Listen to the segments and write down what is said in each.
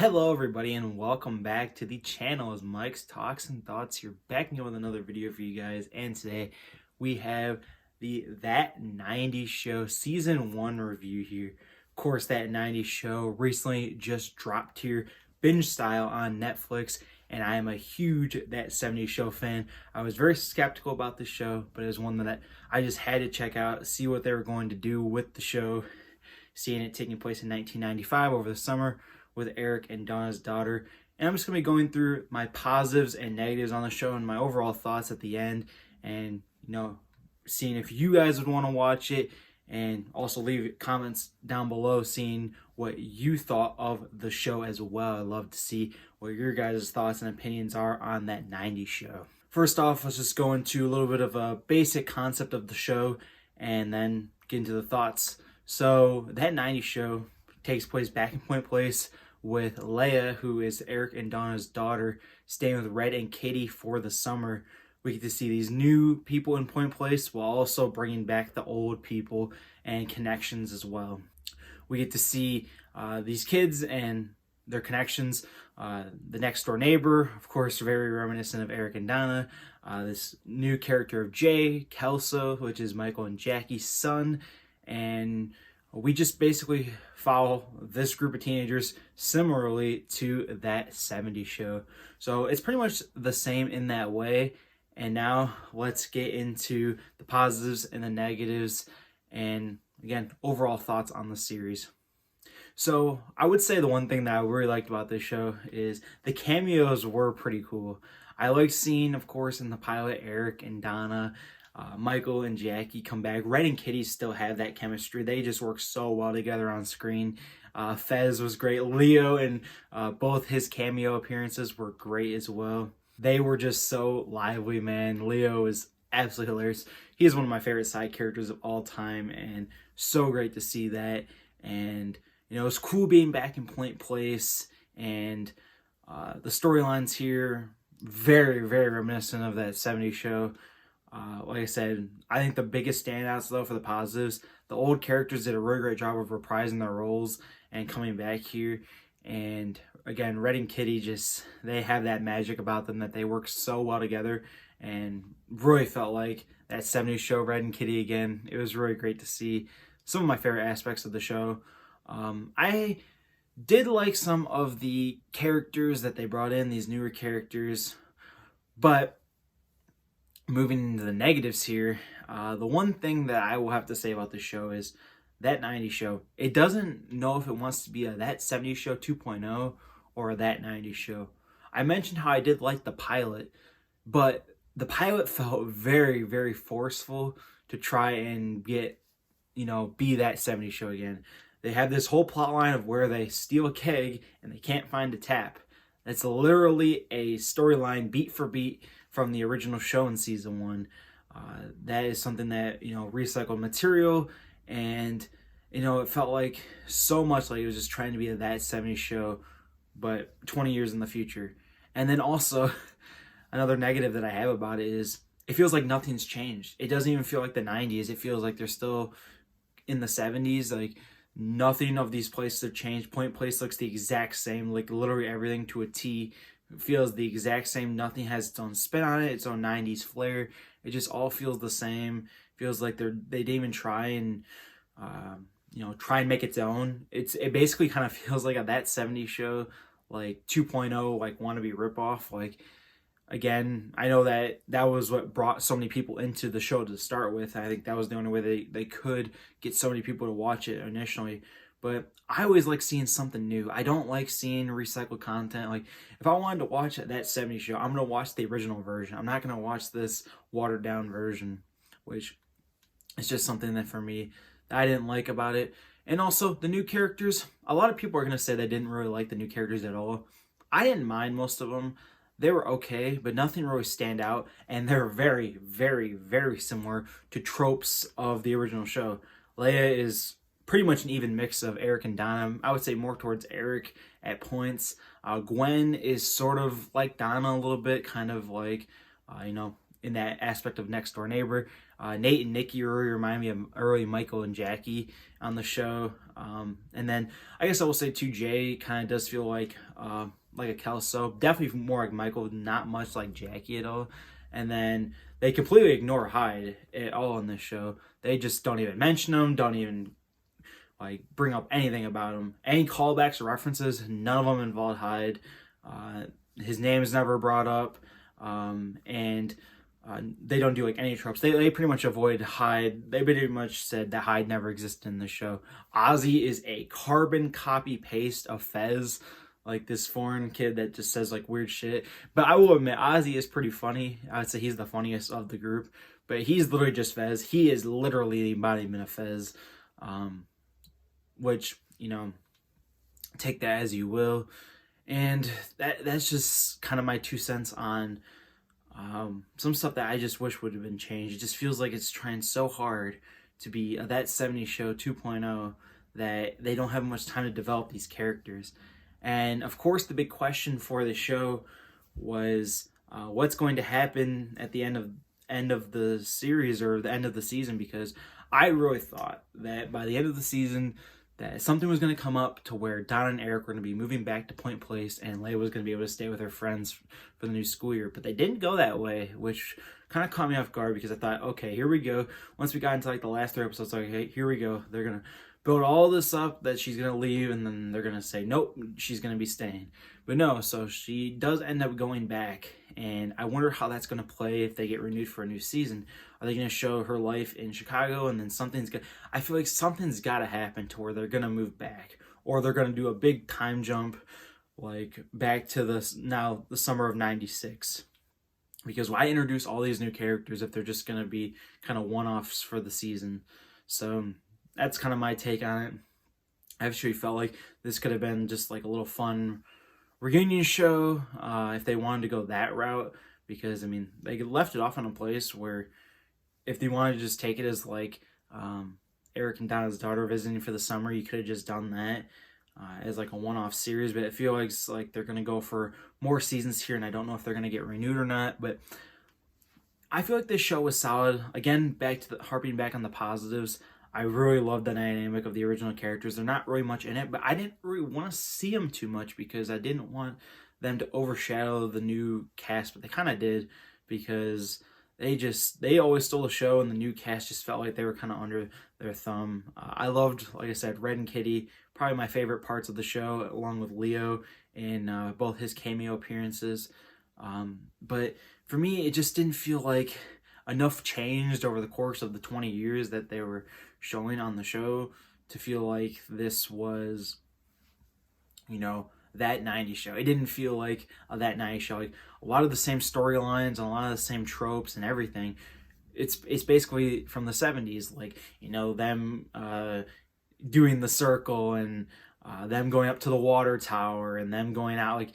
Hello everybody and welcome back to the channel as Mike's Talks and Thoughts here, back again with another video for you guys. And today we have the That 90s Show Season 1 review here. Of course, That 90s Show recently just dropped here, binge style on Netflix, and I am a huge That 70s Show fan. I was very skeptical about this show, but it was one that I just had to check out, see what they were going to do with the show, seeing it taking place in 1995 over the summer with Eric and Donna's daughter. And I'm just going to be going through my positives and negatives on the show and my overall thoughts at the end, and seeing if you guys would want to watch it, and also leave comments down below seeing what you thought of the show as well. I'd love to see what your guys' thoughts and opinions are on That 90s Show. First off, let's just go into a little bit of a basic concept of the show and then get into the thoughts. So That 90s Show takes place back in Point Place with Leia, who is Eric and Donna's daughter, staying with Red and Katie for the summer. We get to see these new people in Point Place while also bringing back the old people and connections as well. We get to see these kids and their connections. The next door neighbor, of course, very reminiscent of Eric and Donna. This new character of Jay, Kelso, which is Michael and Jackie's son. And we just basically follow this group of teenagers similarly to That 70s Show. So it's pretty much the same in that way. And now let's get into the positives and the negatives, and again, overall thoughts on the series. So I would say the one thing that I really liked about this show is the cameos were pretty cool. I liked seeing, of course, in the pilot, Eric and Donna, Michael and Jackie come back. Red and Kitty still have that chemistry. They just work so well together on screen. Fez was great. Leo and both his cameo appearances were great as well. They were just so lively, man. Leo is absolutely hilarious. He is one of my favorite side characters of all time, and so great to see that. And it's cool being back in Point Place, and the storylines here very, very reminiscent of That 70s Show. Like I said, I think the biggest standouts, though, for the positives, the old characters did a really great job of reprising their roles and coming back here. And again, Red and Kitty, they have that magic about them that they work so well together, and really felt like That 70s Show, Red and Kitty again. It was really great to see some of my favorite aspects of the show. I did like some of the characters that they brought in, these newer characters, but moving into the negatives here, the one thing that I will have to say about this show is That 90s Show, it doesn't know if it wants to be a That 70s Show 2.0 or a That 90s Show. I mentioned how I did like the pilot, but the pilot felt very, very forceful to try and get, be That 70s Show again. They have this whole plot line of where they steal a keg and they can't find a tap. That's literally a storyline beat for beat from the original show in season 1. That is something that, recycled material, and, it felt like so much like it was just trying to be a That 70s Show, but 20 years in the future. And then also, another negative that I have about it is it feels like nothing's changed. It doesn't even feel like the 90s. It feels like they're still in the 70s. Like, nothing of these places have changed. Point Place looks the exact same, like literally everything to a T. It feels the exact same. Nothing has its own spin on it, its own 90s flair. It just all feels the same. Feels like they didn't even try and make its own. It basically kind of feels like a That 70s Show, like 2.0, like wannabe ripoff. Like, again, I know that was what brought so many people into the show to start with. I think that was the only way they could get so many people to watch it initially. But I always like seeing something new. I don't like seeing recycled content. Like, if I wanted to watch That 70s Show, I'm going to watch the original version. I'm not going to watch this watered down version, which is just something that for me, that I didn't like about it. And also, the new characters, a lot of people are going to say they didn't really like the new characters at all. I didn't mind most of them. They were okay, but nothing really stand out, and they're very, very, very similar to tropes of the original show. Leia is pretty much an even mix of Eric and Donna. I would say more towards Eric at points. Gwen is sort of like Donna a little bit, kind of like, in that aspect of next door neighbor. Nate and Nikki really remind me of early Michael and Jackie on the show. And then I guess I will say too, Jay kind of does feel like a Kelso, definitely more like Michael, not much like Jackie at all. And then they completely ignore Hyde at all in this show. They just don't even mention him, don't even like bring up anything about him. Any callbacks or references, none of them involve Hyde. His name is never brought up, and they don't do like any tropes. They pretty much avoid Hyde. They pretty much said that Hyde never existed in the show. Ozzy is a carbon copy paste of Fez, like this foreign kid that just says like weird shit. But I will admit, Ozzy is pretty funny. I'd say he's the funniest of the group. But he's literally just Fez. He is literally the embodiment of Fez, which, you know, take that as you will. And that's just kind of my 2 cents on some stuff that I just wish would have been changed. It just feels like it's trying so hard to be That 70s Show 2.0 that they don't have much time to develop these characters. And of course, the big question for the show was what's going to happen at the end of the series or the end of the season, because I really thought that by the end of the season that something was going to come up to where Donna and Eric were going to be moving back to Point Place and Leia was going to be able to stay with her friends for the new school year. But they didn't go that way, which kind of caught me off guard, because I thought, okay, here we go. Once we got into like the last 3 episodes, like, okay, here we go. They're going to build all this up that she's going to leave, and then they're going to say, nope, she's going to be staying. But no, so she does end up going back, and I wonder how that's going to play if they get renewed for a new season. Are they going to show her life in Chicago, and then I feel like something's got to happen to where they're going to move back, or they're going to do a big time jump, like back to the summer of '96. Because why introduce all these new characters if they're just going to be kind of one-offs for the season? So that's kind of my take on it. I actually felt like this could have been just like a little fun reunion show if they wanted to go that route, because I mean they left it off in a place where if they wanted to just take it as like Eric and Donna's daughter visiting for the summer, you could have just done that as like a one-off series. But it feels like they're going to go for more seasons here, and I don't know if they're going to get renewed or not. But I feel like this show was solid. Again, harping back on the positives, I really love the dynamic of the original characters. They're not really much in it, but I didn't really want to see them too much because I didn't want them to overshadow the new cast, but they kind of did, because they always stole the show, and the new cast just felt like they were kind of under their thumb. I loved, like I said, Red and Kitty, probably my favorite parts of the show, along with Leo in both his cameo appearances. But for me, it just didn't feel like enough changed over the course of the 20 years that they were showing on the show to feel like this was, you know, that 90s show. It didn't feel like that 90s show. Like a lot of the same storylines and a lot of the same tropes and everything. It's basically from the 70s, like, you know, them doing the circle and them going up to the water tower and them going out. Like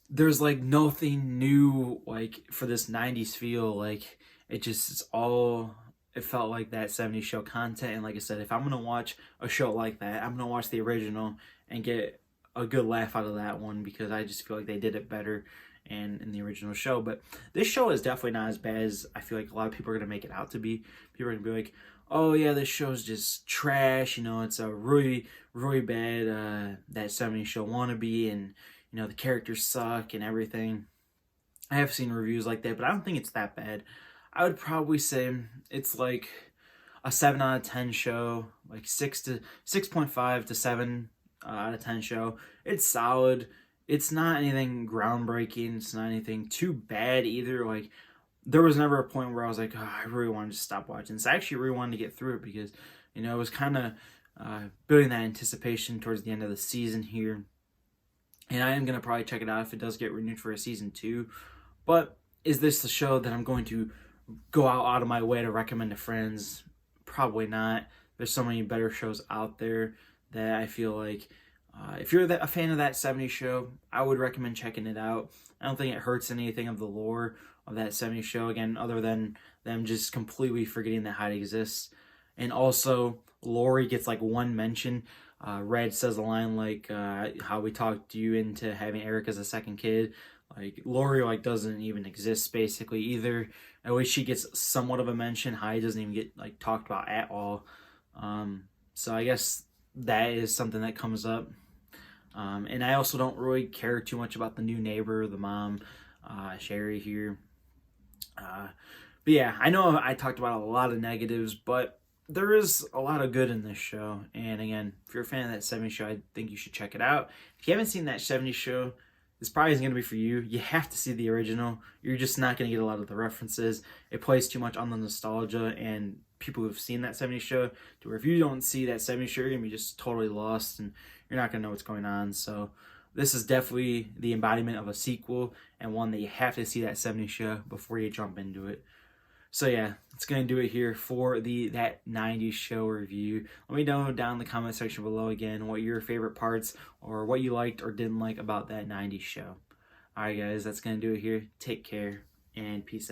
there's like nothing new like for this 90s feel. Like it felt like that 70s show content. And like I said, if I'm going to watch a show like that, I'm going to watch the original and get a good laugh out of that one, because I just feel like they did it better in the original show. But this show is definitely not as bad as I feel like a lot of people are going to make it out to be. People are going to be like, oh yeah, this show's just trash, you know, it's a really, really bad that 70s show wannabe, and, you know, the characters suck and everything. I have seen reviews like that, but I don't think it's that bad. I would probably say it's like a 7 out of 10 show, like 6.5 to 7 out of 10 show. It's solid. It's not anything groundbreaking. It's not anything too bad either. Like there was never a point where I was like, oh, I really wanted to stop watching this. I actually really wanted to get through it because, you know, it was kind of building that anticipation towards the end of the season here. And I am going to probably check it out if it does get renewed for a season 2. But is this the show that I'm going to go out of my way to recommend to friends? Probably not. There's so many better shows out there that I feel like if you're a fan of that 70s show, I would recommend checking it out. I don't think it hurts anything of the lore of that 70s show, again, other than them just completely forgetting that Hyde exists. And also, Lori gets like one mention. Red says a line like, how we talked you into having Eric as a second kid. Like, Lori like doesn't even exist basically either. At least she gets somewhat of a mention. Hyde doesn't even get like talked about at all. So I guess that is something that comes up. And I also don't really care too much about the new neighbor, the mom, Sherry here. But yeah, I know I talked about a lot of negatives, but there is a lot of good in this show. And again, if you're a fan of that 70s show, I think you should check it out. If you haven't seen that 70s show, this probably isn't going to be for you. You have to see the original. You're just not going to get a lot of the references. It plays too much on the nostalgia and people who've seen that 70s show, to where if you don't see that 70s show, you're going to be just totally lost and you're not going to know what's going on. So this is definitely the embodiment of a sequel, and one that you have to see that 70s show before you jump into it. So yeah, it's going to do it here for that 90s show review. Let me know down in the comment section below again what your favorite parts or what you liked or didn't like about that 90s show. Alright guys, that's going to do it here. Take care and peace out.